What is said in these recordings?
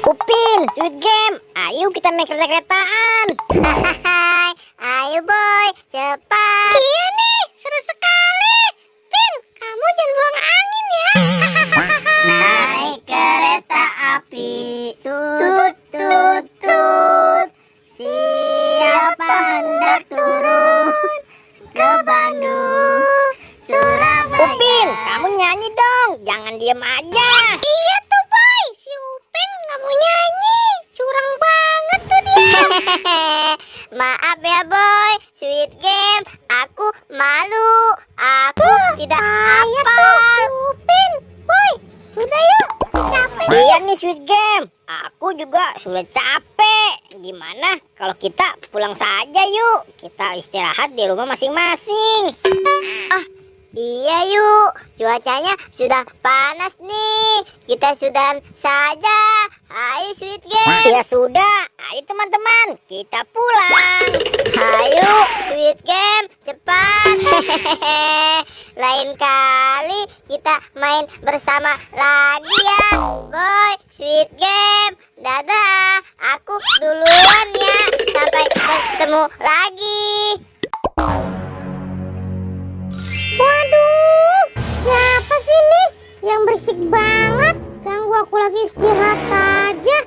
Upin, Sweet Game, ayo kita main kereta-keretaan. Ayo boy, cepat. Iya nih, seru sekali. Pin, kamu jangan buang angin ya. Naik kereta api, tut tut tut. Siapa hendak turun ke Bandung, Surabaya? Upin, kamu nyanyi dong, jangan diem aja. Iya tuh boy, si Upin nggak mau nyanyi. Curang banget tuh dia. Maaf ya boy, Sweet Game, aku malu, aku tidak hafal. Si Upin, boy, sudah yuk, capek. Iya nih Sweet Game, aku juga sudah capek. Gimana kalau kita pulang saja yuk? Kita istirahat di rumah masing-masing. Iya yuk, cuacanya sudah panas nih. Kita sudahan saja. Ayo Sweet Game. Ya sudah, ayo teman-teman, kita pulang. Ayo Sweet Game, cepat. Lain kali kita main bersama lagi ya. Boy, Sweet Game. Dadah, aku duluan ya. Sampai bertemu lagi. Waduh, siapa sih nih yang berisik banget? Ganggu aku lagi istirahat aja.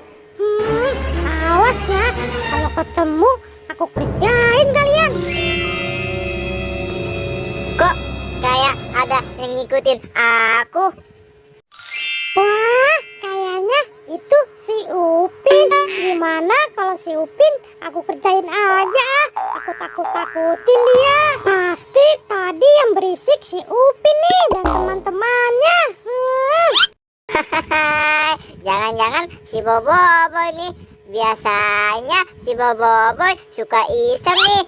Awas ya, kalau ketemu aku kerjain kalian. Kok kayak ada yang ngikutin aku? Wah, kayaknya itu si Upin. Gimana kalau si Upin aku kerjain aja? Aku takut-takutin dia. Pasti tadi yang berisik si Upin nih dan teman-temannya. Jangan-jangan si Boboiboy nih. Biasanya si Boboiboy suka iseng nih.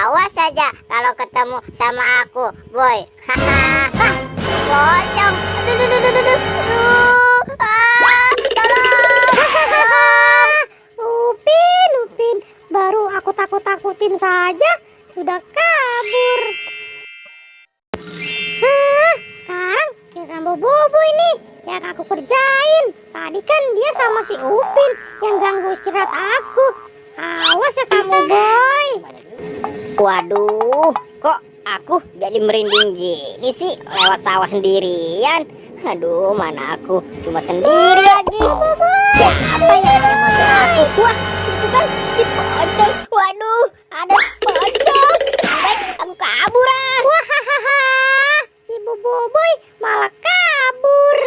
Awas saja kalau ketemu sama aku, boy. Pocong. Upin, baru aku takut-takutin saja sudah kabur. Sekarang kira Boboiboy nih yang aku kerjain. Tadi kan dia sama si Upin yang ganggu istirahat aku. Awas ya kamu, boy. Waduh, kok aku jadi merinding gini sih lewat sawah sendirian. Aduh, mana aku cuma sendiri lagi. Siapa yang manggil aku? Wah, itu kan si pocong. Waduh, ada pocong. Baik, aku kabur ah. Wahahaha, si Boboiboy malah kabur.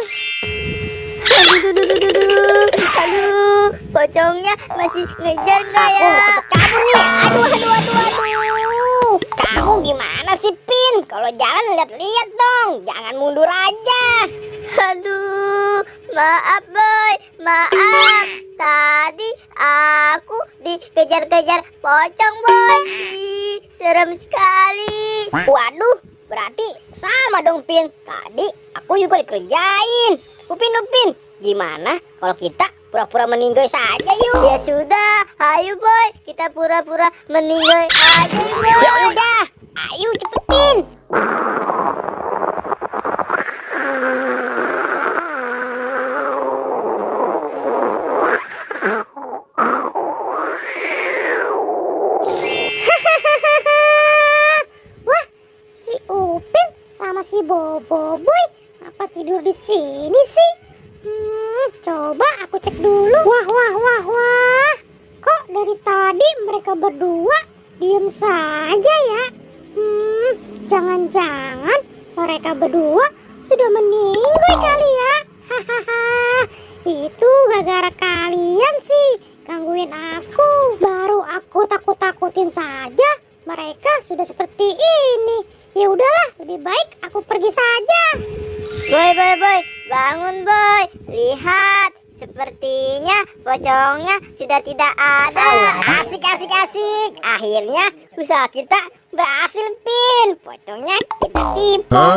Aduh, pocongnya masih ngejar nggak ya? Aku cepet kabur nih. Aduh. Kamu gimana sih, Pin? Kalau jalan lihat-lihat dong, jangan mundur aja. Aduh, maaf boy, maaf. Tadi aku dikejar-kejar pocong boy. Ih, serem sekali. Waduh, berarti sama dong, Pin. Tadi aku juga dikerjain. Upin, gimana kalau kita pura-pura meninggal saja yuk? Ya sudah, ayo boy, kita pura-pura meninggal aja boy. Ya udah, ayo cepetin. Wah, si Upin sama si Boboiboy apa tidur di sini sih? Coba aku cek dulu. Wah. Kok dari tadi mereka berdua diem saja ya? Jangan-jangan mereka berdua sudah meninggal kali ya? Hahaha. Itu gara-gara kalian sih gangguin aku. Baru aku takut-takutin saja mereka sudah seperti ini. Ya udahlah, lebih baik aku pergi saja. Boy, bangun boy. Lihat, sepertinya pocongnya sudah tidak ada. Asik. Akhirnya usaha kita berhasil, Pin. Pocongnya kita tipu.